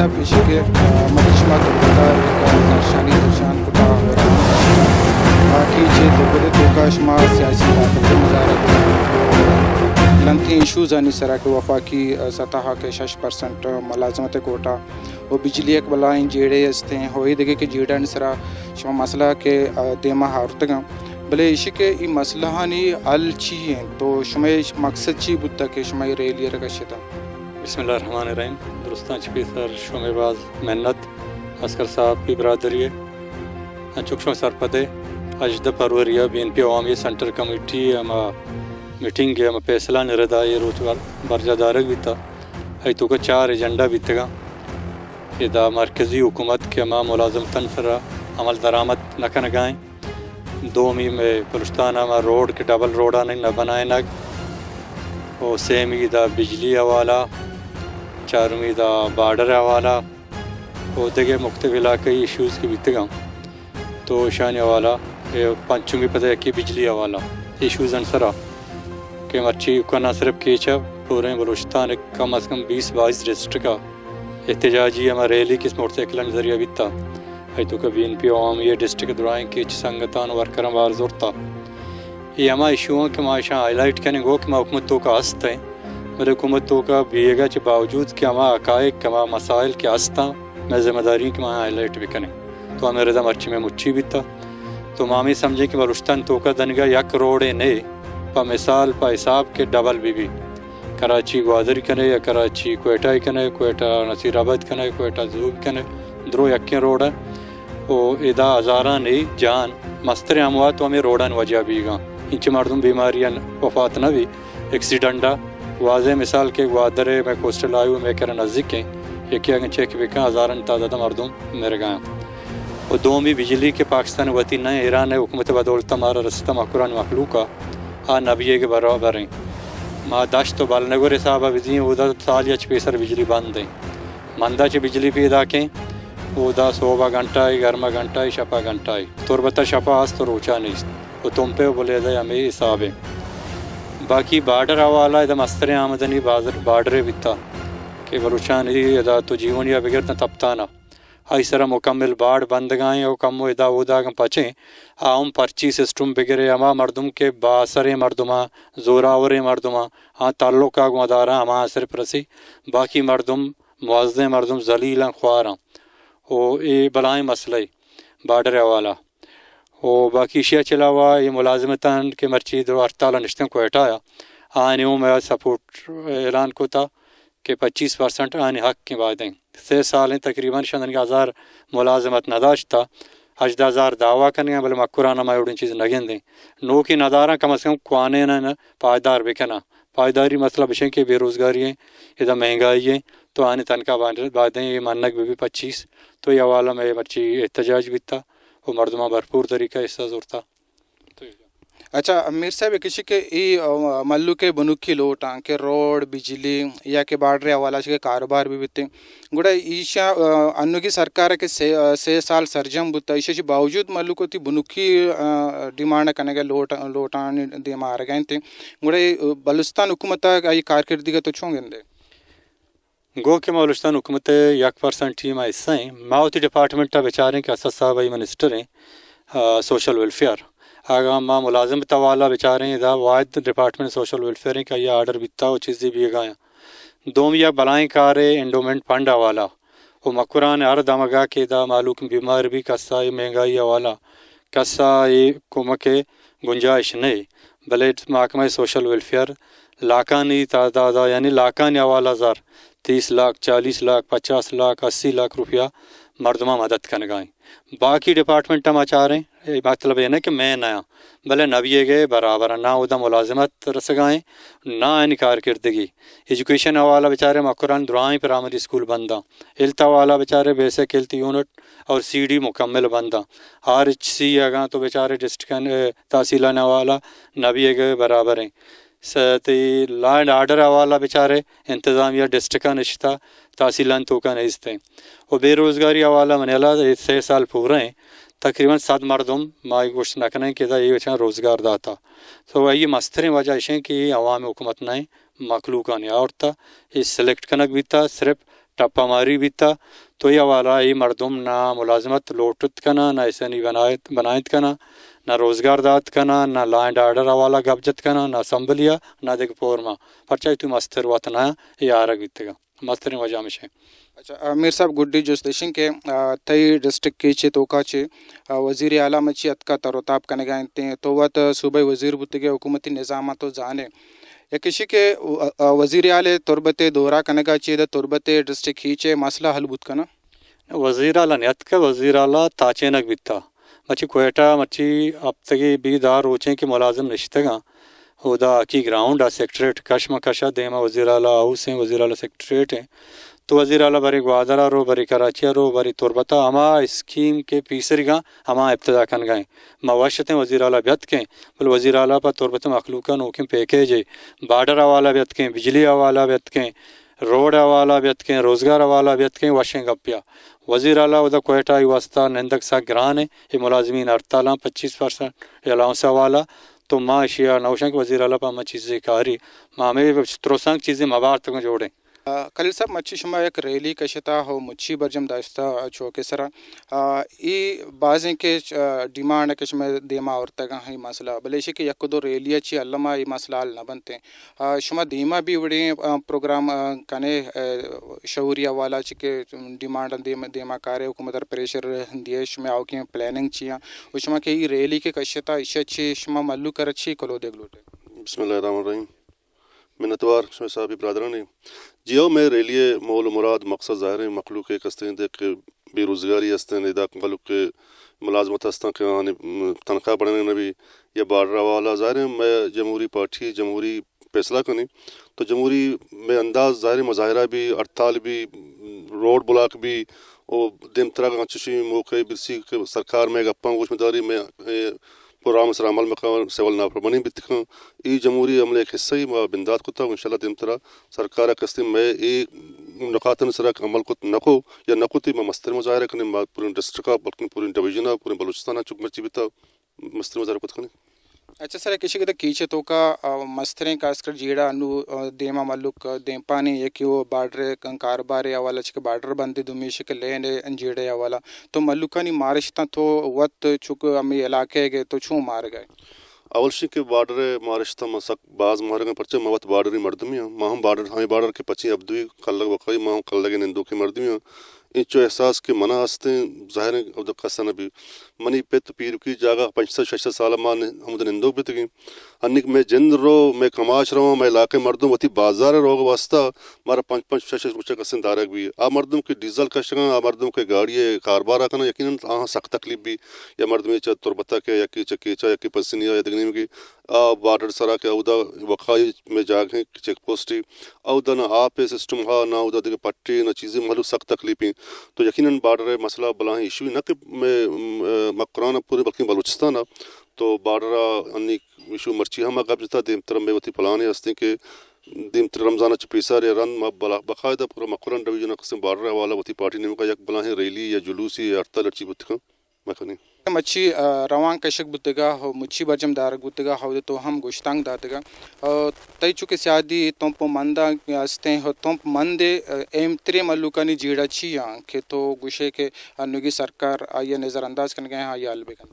صاحب پیشے کے مدشمہ تبدیل شانی درشان کتا باقی چھ دوبرے توکا شما سیاسی طاقت مظاہرہ لنتھی ایشوز آنی سرا کہ وفاقی سطح کے 6% ملازمت کوٹا وہ بجلی ایک بلائیں جیڑے استے ہیں ہوئی دگے کہ جیڑا نسرا شما مسئلہ کے دیما ہارتگاں بلے اسی کے ای مسئلہ ہانی حل چیئیں تو شما مقصد چی بودتا کہ شما ریلی رکشتا؟ بسم اللہ الرحمن الرحیم. درستان چپی سر شوم باز محنت اسکر صاحب کی برادری ہے چکشوں سر پدے اجد پروریہ بی این پی عوامی سنٹر کمیٹی اما میٹنگ کے اما فیصلہ نردا یہ روچ برجہ دارک بھی تھا ای تو کا 4 ایجنڈا بھی تھا کہ دا مرکزی حکومت کے اما ملازمتاً سر عمل درآمد نہ گائیں 2 میں بلوچستان اما روڈ کے ڈبل روڈ آنے نہ بنائیں نگ اور سیمی دا بجلی حوالہ 4 دا بارڈر حوالہ اور دیگر مختلف علاقائی ایشوز کی بیتے گا تو شانی حوالہ 5 پتہ کی بجلی حوالہ ایشوز انسرا کہ مرچی کو نہ صرف کیچا پورے بلوچستان کم از کم 20-22 ڈسٹرکٹ کا احتجاجی ہمارا ریلی کس موٹر سائیکل ذریعہ بیتا ہے تو کبھی ان پی عوام یہ ڈسٹرکٹ درائیں کیچ سنگتان ورکرم وار زورتا یہ ہما ایشو کہ معاشاں ہائی لائٹ کرنے گو کہ حکومتوں کا ہست ہیں میرے حکومتوں کا بیگا کے باوجود کہ ہما حقائق ہما مسائل کے ہستا میں ذمہ داری کہ ہائی لائٹ بھی کریں تو ہمیں رضا مرچی میں مچھی بھی تھا تو مامی سمجھیں کہ بلوچستان تو کا دنگا یک روڑے نے پا مثال پا حساب کے ڈبل بھی کراچی گوادری کنے یا کراچی کوئٹہ کنے کوئٹہ نصیر آباد کنے کوئٹہ زوب کنے درو یکیں روڈ ہے او ادا ہزاراں نہیں جان مستر اموات تو ہمیں روڈان وجہ بھی گا انچ مردم بیماریاں وفات نہ بھی ایکسیڈنٹا واضح مثال کے گوادرے میں کوسٹل آئیو میں کرا نزدیک ہیں یکی اگر چیک بکا ہزاراں تعداد مردم میرے گئے اور 2 بجلی کے پاکستان وطی نئے ایران ہے حکومت بدولتا مارا رسطہ مقرآن مخلوقہ نبیے کے برابر ہیں ماں داشت تو بالنگور صاحبہ وزیں وہ دا سال یا 6 بجلی بند ہیں مندہ چھ بجلی پیدا کیں وہ دا 100 گھنٹہ ہے گرمہ گھنٹہ ہے شپا گھنٹہ ہے تربتہ شپا آس تو روچا نہیں وہ تم پہ بولے دا ہمیں حساب ہے باقی بارڈر حوالہ ادا مستر آمدنی بارڈرے بیتا کہ بلوچان ادا تو جیون یا بگرنا تبتانا آئی سرا مکمل باڑ بند گائیں اور کم ادا ادا پچیں عام پرچی سسٹم بگرے اما مردم کے باثر مردمہ زوراور مردمہ تعلق کا مدارہ ہما صرف رسی باقی مردم معذر مردم ذلیلاں خواراں او اے بلائیں مسئلہ بارڈر حوالہ او باقی اشیاء چلاوا یہ ملازمتان کے مرچی دو 48 نشتوں کو ہٹایا آنے میں سپورٹ اعلان کو تھا کہ 25% آنے حق کی باتیں 6 سال ہیں تقریباً 1000 ملازمت نداشت تھا 8000 دعویٰ کرنے بلے مکرانہ میں اڑیں چیز نگیں دیں نو کی ندارہ کم از کم کوانے نہ پائیدار بکنا پائیداری مسئلہ بشیں کہ بے روزگاری ہیں ادھا مہنگائی ہے تو آنے تنخواہ باتیں یہ مانک بھی 25 تو یہ حوالہ میں مرچی احتجاج بھی تھا وہ مردمہ بھرپور طریقہ حصہ زورتا. اچھا امیر صاحب کسی کے ای ملو کے بنوکی لوٹاں کہ روڈ بجلی یا کہ بارڈر حوالہ کے کاروبار بھی بیتے گوڑا ایشا انو کی سرکار کے 6 سال سرجم بوتا ایشا باوجود ملو کو تی بنوکی ڈیمانڈ کرنے گا لوٹان دی مار گئے تھے گوڑا بلوچستان حکومت ای کارکردگی تو چھوں گندے گو کہ بلوچستان حکومت 1% ٹیم حصہ ہیں ماوتی ڈپارٹمنٹ بیچاریں کہ اسد صاحب منسٹر ہیں سوشل ویلفیئر آگاہ ماں ملازمت والا بیچارے ہیں دا واحد ڈپارٹمنٹ سوشل ویلفیئر ہیں کہ یہ آرڈر بیتا وہ چیزیں بھی گایا 2 یا بلائیں کارے انڈومنٹ فنڈ والا وہ مکران ہر دمگا کے دا معلوم بیمار بھی کسا مہنگائی والا کسا یہ کمک گنجائش نہیں بلے محکمہ سوشل ویلفیئر لاکھانی تعداد یعنی لاکھانی حوالہ 30 لاکھ 40 لاکھ 50 لاکھ 80 لاکھ روپیہ مردمہ مدد کرنے گائیں باقی ڈپارٹمنٹ ہم چاہ رہے ہیں یہ مطلب یہ نہیں کہ میں نیا بھلے نبیے گئے برابر نہ ادا ملازمت رسگائیں نہ ان کارکردگی ایجوکیشن حوالہ بیچارے مقران درائیں پرائمری اسکول بندہ التا والا بیچارے بیسک ہیلتھ یونٹ اور CD مکمل بندہ RHC اگاں تو بیچارے ڈسٹرکٹ تحصیلان والا نبیے گئے برابر ہیں لا اینڈ آرڈر حوالہ بیچارے انتظامیہ ڈسٹرکہ نشتہ تحصیلان تو کا نہیںتے اور بے روزگاری حوالہ منیلا 6 سال پورے ہیں تقریباً 7 مردم مائی گوشت نکنے کے دا یہ بچہ روزگار داتا تو یہ مستریں وجہ ہیں کہ عوام حکومت نہ مخلوقان اور تا یہ سلیکٹ کنک بھی تھا صرف टप्पा मारी बीता तो ये वाला ये मर्दम ना मुलाजमत लोटत कना ना ऐसा नहीं बनायत कना ना रोज़गार दात कना ना लॉ एंड ऑर्डर वाला गबजत कना ना संभलिया ना देख पोरमा परचा तू मस्तर वतना ये आरग बीतेगा मस्तर वजह में अच्छा मीर साहब गुड्डी जो स्टेशन के तई डिस्ट्रिक्ट की चे तोका चे वज़ीर आला मची अतका तरोताब कने गायते तो वत सूबे वज़ीर बुतगे हुकूमती निज़ाम तो जाने या किसी के वज़ीर आले तुरबते दौरा कने का चे तुरबते डिस्ट्रिक्ट ही चे मसला हल बुत कना वज़ीर आला नियत का वज़ीर आला ताचेनक बिता मची कोयटा मची अब तक बीदार रोचे के मुलाजिम निश्तगा उदा की ग्राउंड आ सेक्रेटरेट कशमा कशा देमा वज़ीर आला हाउस हैं वज़ीर आला सेक्रेटरेट हैं तो वज़ीर आला बरी ग्वादरा रो बरी कराची रो बरी तुरबता हमा स्कीम के पीसरीगा हमा इब्तदा कन गए मवाशतें वज़ीर आला व्यत के बल वज़ीर आला पर तुरबत मखलूका नोकिम पैकेज बार्डर वाला व्यत के बिजली वाला व्यत के रोड वाला व्यत के रोज़गार वाला व्यत के वशें गप्या वज़ीर आला उदा कोयटा वास्ता नंदक सा ग्रान है ये मुलाजमीन 48% अलाउंस वाला तो माँ एशिया नौशंक वज़ीर आला पा चीज़ें कारी माँ में त्रोसंग चीज़ें मवार तक जोड़ें कलील साहब मच्छी शुमा एक रैली कशता हो मुच्छी बरजम दास्ता चौके सरा ई बाजें के डिमांड के शुमा देमा और तक है मसला बलेशी के यक दो रैलिया ची अल्लमा ई मसला न बनते शुमा देमा भी बड़े प्रोग्राम कने शौरिया वाला ची के डिमांड देमा कार्य हुकूमत प्रेशर दिए शुमा आओ के प्लानिंग चिया शुमा के ई रैली के कशता इशा ची शुमा मल्लू कर अच्छी कलो देख लोटे बिस्मिल्लाहिर्रहमानिर्रहीम मिन्नतवार साहब बरदरानी जियो में रेलिए मौल मुराद मकसद ज़ाहिर मखलूक के कस्तें देख के बेरोज़गारी हस्तें निदा मखलूक के मुलाजमत हस्तें के तनख्वाह बढ़ने नबी या बार्डर वाला ज़ाहिर मैं जमहूरी पार्टी जमहूरी फैसला कनी तो जमहूरी में अंदाज ज़ाहिर मुजाहरा भी हड़ताल भी रोड ब्लॉक भी और दिम तरह चुशी मौके बिरसी के सरकार में गप्पा गोशमदारी में प्रोग्राम सर अमल में सेवल नाफरमानी भी दिखा ई जमहूरी अमल एक हिस्सा ही बिंदात को था इंशाल्लाह दिम तरह सरकार कस्ती में ई नकातन सर अमल को नको या नकोती में मस्तर मुजाहरा करने पूरे डिस्ट्रिक्ट का बल्कि पूरे डिवीजन पूरे बलूचिस्तान चुक मर्ची भी था मस्तर मुजाहरा को करने अच्छा सर किसी के कीचे तो का मस्तरें खासकर जीड़ा अनु देमा मल्लुक देपानी ये कि वो बार्डर कारोबार वाला चिक बार्डर बंदी दुमीश के लेने जीड़े वाला तो मल्लुका नहीं मारिशता तो वत चुक अमी इलाके गए तो छू मार गए अवलशी के बार्डर मारिशता मसक बाज मारे गए परचे मवत बार्डर ही मर्दमी माहम बार्डर हमें बार्डर के पची अब्दुई कल वक़ई माहम कल लगे निंदू के मर्दमी इंचो एहसास के मना हस्ते ज़ाहिर अब कसन भी मनी पेत पीर की जगह 65-66 साल मान हम निंदो भी तकी अन्निक मैं जिंद रो मैं कमाश रहा मैं इलाके मर्दों वती बाजार रोग वास्ता मारा 5-5-6 मुझे कसन दारक भी आ मर्दों के डीजल का शगा आ मर्दों के गाड़ी कारोबार करना यकीनन आ सख्त तकलीफ भी या मर्द में तुरबता के यकी चकेचा यकी पसनिया या दगनी की बार्डर सरा के उदा वखाई में जागे चेक पोस्ट उदा ना आप सिस्टम हा ना उदा के पट्टी ना चीज़ें मालूम सख्त तकलीफें तो यकीनन बार्डर मसला बला इशू न कि मकरान पूरे बल्कि बलूचिस्तान तो बार्डर अन्नी इशू मर्ची हम कब्जता देम तरम में वती फलाने हस्ते के देम तर रमजान चपीसा रे रन बकायदा पूरा मकरान डिवीजन कस्म बार्डर वाला वती पार्टी ने का यक बला है रैली या जुलूसी या हड़ताल लड़ची बुतख मखनी मच्छी रवान कशक बुतगा हो मुच्छी बजम दारक बुतगा हो तो हम गुश्तांग दातगा तई चुके शादी तोंप मंदा हस्ते हो तोंप मंदे एम त्रे मल्लुकानी जीड़ा छिया के तो गुशे के अनुगी सरकार आया नज़रअंदाज करने गए हाँ या अलबेगन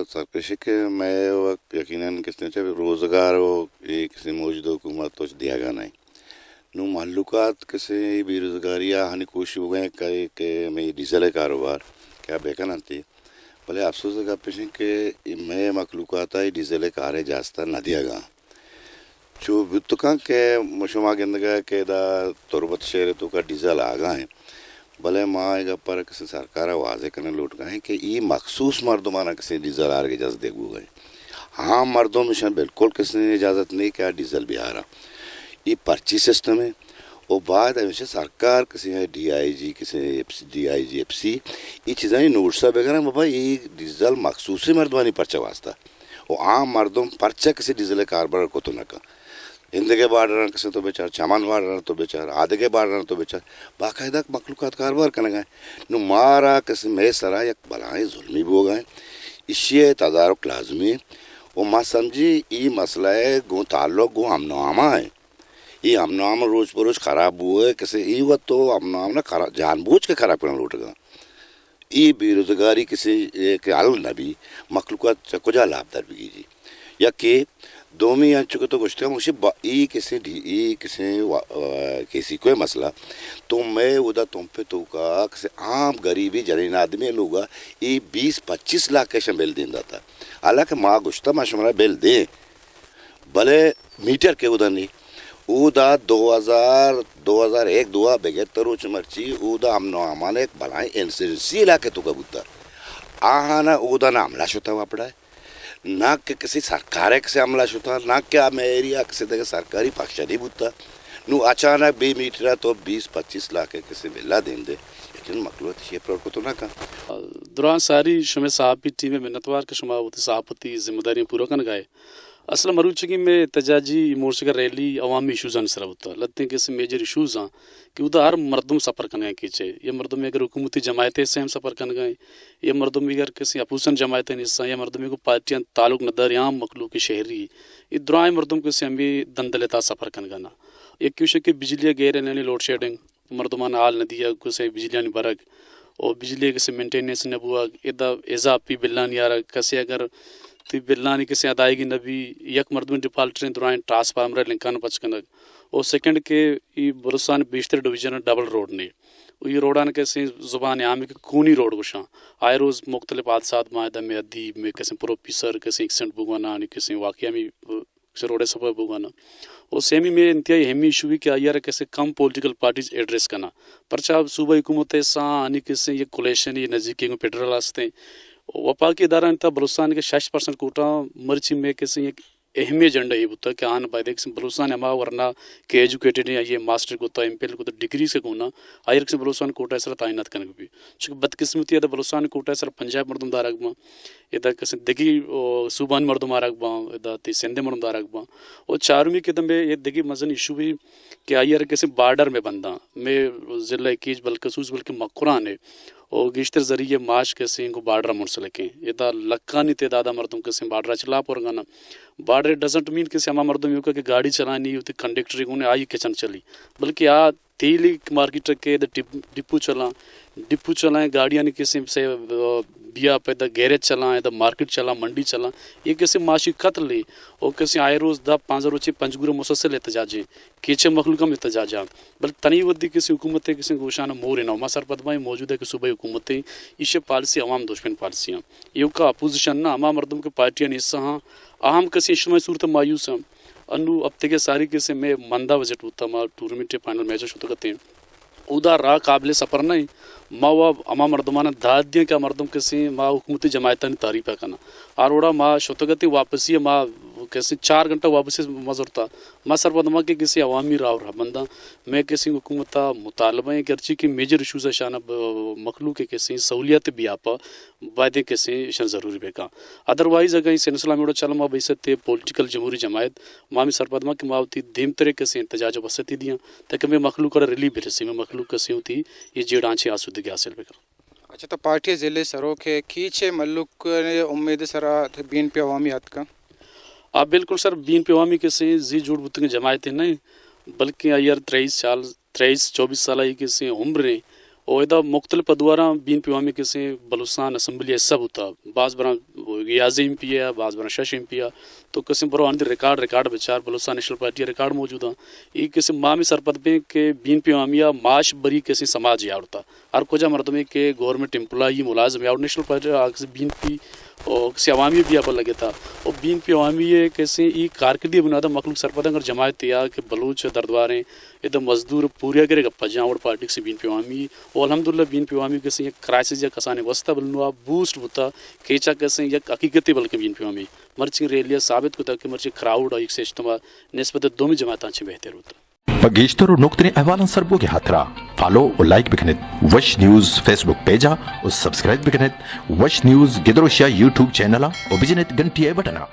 सरकशी के मैं यकीनन किसने चाहे रोज़गार हो ये किसी मौजूद हुकूमत तो दिया गया नहीं नु मालूकात किसी बेरोज़गारियाँ हनी कोशिश हो गए कई के मैं डीजल कारोबार क्या बेकन आती भले अफसोस का पेश के मैं मखलूकात आई डीजल कारे जास्ता न दिया गा जो बुतका के मशुमा गंदगा के दा तुरबत शेर तो का डीजल आ गए भले माँ एक पर किसी सरकार वाजे करने लौट गए कि ये मखसूस मर्दमाना किसी डीजल आ रही इजाज़त देखू गए हाँ मर्दों में बिल्कुल किसी ने इजाज़त नहीं क्या डीजल भी आ रहा ये पर्ची सिस्टम है और बाद हमेशा सरकार किसी है DIG किसी DIG FC ये चीज़ें नोट्स वगैरह बाबा ये डीजल मखसूस मर्दवानी पर्चा वास्ता और आम मर्दों पर्चा किसी डीजल कारोबार को तो न का हिंद के बार्डर किसी तो बेचार चामान बार्डर तो बेचार आधे के बार्डर तो बेचार बाकायदा मखलूकात कारोबार करने गए नु मारा किसी में सरा एक बलाएँ जुल्मी भी हो गए इश्ये तदारुक लाजमी और माँ समझी ये मसला है गो ताल्लुक गो हमनामा है ये हम नाम रोज बरोज खराब हुए किसी ये हुआ तो हम नाम ना खराब जानबूझ के खराब करना लौटेगा ये बेरोजगारी किसी के हल न भी मखलूक़ात कुछ लाभदार भी कीजिए या कि दो में आ चुके तो कुछ मुझे ये किसी कोई मसला तो मैं उदा तुम पे तो का किसी आम गरीबी जरीन आदमी लोग ये 20-25 लाख कैसे बिल देता था हालांकि माँ गुश्ता माशा बिल दे भले मीटर के उदा नहीं उदा 2001 दुआ बेगेतर रोच मर्ची उदा हम हमारे एक भलाई एनसीसी इलाके तो कबूतर आना उदा ना हमला शुता हुआ पड़ा है ना कि किसी सरकार से हमला शुता ना क्या मैं एरिया किसी तरह सरकारी पक्ष नहीं बुता नु अचानक 2 मीटर तो 20-25 लाख के किसी बिल्ला दें दे लेकिन मकलूत ये पर को तो ना का दौरान सारी शुमे साहब की टीम में मिन्नतवार के शुमा होती सभापति जिम्मेदारी पूरा कर गए असल मरूचगी में तजाजी मोर्चे का रैली अवामी इशूज़ सर होता लगते हैं कि मेजर इशूज़ हाँ कि उधर हर मर्दम सफ़र करने की चाहिए ये मर्दम अगर हुकूमती जमायतें से हम सफ़र कर गए ये मर्दम अगर किसी अपूसन जमायतें हिस्सा या मर्दम को पार्टियाँ ताल्लुक नदर यहाँ मखलूक की शहरी ये दुराए मर्दम के से हम भी दंदलता सफ़र कर गना एक क्यों कि बिजली गैर लोड शेडिंग मर्दमान हाल नदिया से बिजलियाँ बरक और बिजली के मेंटेनेंस न हुआ इदा इजाफी बिल्ला नहीं आ रहा कैसे अगर तो बिल्ला नहीं किसी अदायगी नबी यक मर्दम डिफाल्टर दुरान ट्रांसफार्मर लिंकान पचकनक और सेकंड के ये बरुसान 20 डिवीजन डबल रोड ने ये रोडान कैसे ज़ुबान आम के खूनी रोड गुशा आए रोज़ मुख्तलिफ हादसात मायदा में अदीब में कैसे प्रोफेसर कैसे एक्सीडेंट बुगाना कैसे वाक़या में रोडे सफ़र बुगाना और सेमी में इंतहाई अहमी इशू भी क्या यार कैसे कम पॉलिटिकल पार्टीज एड्रेस करना परचा सूबा हुकूमत आनी कैसे ये कोलेशन ये नज़दीकी में पेट्रोल आस्ते वपा के इदारा था बलुस्तान के 60% कोटा मर्ची में कैसे एक अहम एजेंडा ये होता है कि आन बाय देख बलुस्तान अमा वरना के एजुकेटेड है ये मास्टर को एमपीएल को डिग्री से कोना आयर से बलुस्तान कोटा सर तैनात करने भी चूँकि बदकिस्मती है बलुस्तान कोटा सर पंजाब मर्दम दारगमा इधर कैसे दगी सूबान मर्दम आरगबा इधर सिंधे मर्दम दारगबा और चारवीं के दम ये दगी मजन इशू भी कि आयर कैसे बॉर्डर में बंदा में ज़िला कीज बल्कसूस बल्कि मकुरान है और गिश्तर जरिए माश कैसे इनको बार्डर मुंसलिक हैं इदा लक्कानी तादाद मर्दम कैसे बार्डर चला पोरगाना बार्डर डजेंट मीन कैसे हमारा मर्दम यूँ कि गाड़ी चलानी होती कंडक्टर को आई किचन चली बल्कि आ तेली मार्केट के डिपू चलाएं गाड़ियाँ नहीं किसी से बिया पे द गैरेज चलाएं द मार्केट चला मंडी चला ये कैसे माशी खत ले और कैसे आए रोज़ द 5 रोचे पंचगुरु मुसलसल एहतजाजे केचे मखलूकम एहतजाजा बल तनी वदी किसी हुकूमत किसी गोशाना मोर नमा सर पदमाई मौजूद है कि सूबाई हुकूमत इसे पॉलिसी अवाम दुश्मन पॉलिसियाँ ये का अपोजिशन ना अमा मर्दम के पार्टियाँ हिस्सा हाँ अहम किसी इश्तमाई सूरत मायूस हैं अनु अब तक सारी किसी में मंदा बजट होता माँ टूर्नामेंट फाइनल मैच होते करते हैं उधर रा काबिल सफ़र नहीं माँ वह अमा मर्दमाना दाद दिया क्या मर्दम किसी माँ हुकूमती जमायता ने तारीफ है करना आरोड़ा माँ शोतगति वापसी माँ कैसे 4 घंटा वापसी मजरता माँ सरपदमा के किसी अवामी राव रहा बंदा मैं किसी हुकूमत मुतालबा गर्ची की मेजर इशूज़ शाना मखलूक के किसी सहूलियत भी आप वादे किसी ज़रूरी बेका अदरवाइज अगर इस सिलसिला में चल माँ बैसत पॉलिटिकल जमहूरी जमायत मामी सरपदमा की मावती देम तरह कैसे इंतजाज बसती दियाँ ताकि मैं मखलूक और रिलीफ रसी मैं मखलूक कैसे होती ये जेड़ांचे आसूदगी हासिल बेका अच्छा तो पार्टी ज़िले सरों के कीचे मल्लुक ने उम्मीद सरा बीन पे अवामी हद का आप बिल्कुल सर बीन पे अवामी के से जी जुड़ बुतंग जमायतें नहीं बल्कि यार 23-24 साल की से उम्र और इधर मुख्तलिफ अदवारा बीन पे अवामी के से बलुस्तान असम्बली सब होता बाज़ बरा याज़ एम पी है बाज़ बरा शश एम पी है तो किसी बरो आंधी रिकॉर्ड बेचार बलुस्तान नेशनल पार्टी रिकॉर्ड मौजूद है ये किसी मामी सरपद में के बीन पे अवामिया माश बरी किसी समाज याड़ता हर कोजा मर्दमे के गवर्नमेंट एम्प्लॉई मुलाजम यार नेशनल पार्टी बीन पी और किसी अवामी भी आप लगे था और बीन पे अवामी ये कैसे ये कारकर्दी बुनियादा मखलूक सरपद अगर जमायत या कि बलूच दरद्वारें एकदम मजदूर पूरे करे गप्पा जावड़ पार्टी से बीन पे अवामी और अल्हम्दुलिल्लाह बीन पे अवामी कैसे क्राइसिस या कसाने वस्ता बलनुआ बूस्ट होता केचा कैसे या हकीकती बल्कि बीन पे अवामी मर्ची रेलिया साबित होता कि मर्ची क्राउड और एक से इज्तिमा निस्बत दोमी जमातांचे बेहतर होता Pagishtar noktere ahwalan sarbo ge hatra follow or like biknet Wash News Facebook page or subscribe biknet Wash News gedrosha YouTube channel o bijinet gantiye batana